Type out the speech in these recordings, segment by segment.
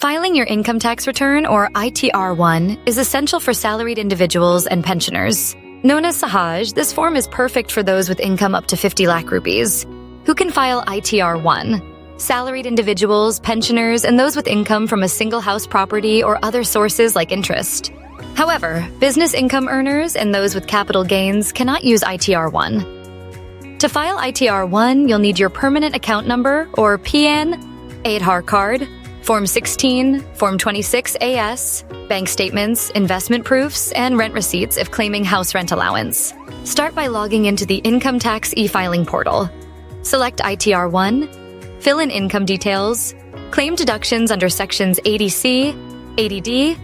Filing your income tax return, or ITR-1, is essential for salaried individuals and pensioners. Known as Sahaj, this form is perfect for those with income up to 50 lakh rupees. Who can file ITR-1? Salaried individuals, pensioners, and those with income from a single house property or other sources like interest. However, business income earners and those with capital gains cannot use ITR-1. To file ITR-1, you'll need your permanent account number, or PN, Aadhaar card, Form 16, Form 26AS, bank statements, investment proofs, and rent receipts if claiming house rent allowance. Start by logging into the Income Tax e-filing portal. Select ITR-1, fill in income details, claim deductions under Sections 80C, 80D,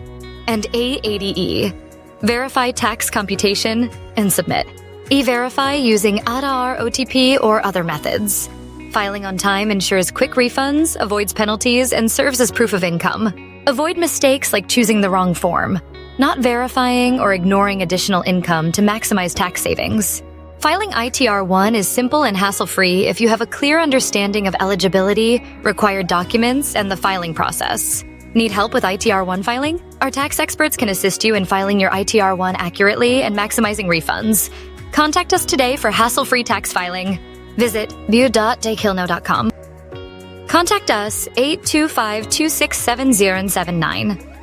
and A80E, verify tax computation, and submit. E-verify using Aadhaar, OTP, or other methods. Filing on time ensures quick refunds, avoids penalties, and serves as proof of income. Avoid mistakes like choosing the wrong form, not verifying, or ignoring additional income to maximize tax savings. Filing ITR-1 is simple and hassle-free if you have a clear understanding of eligibility, required documents, and the filing process. Need help with ITR-1 filing? Our tax experts can assist you in filing your ITR-1 accurately and maximizing refunds. Contact us today for hassle-free tax filing. Visit view.daakhilnow.com. Contact us 825-2670 and 79.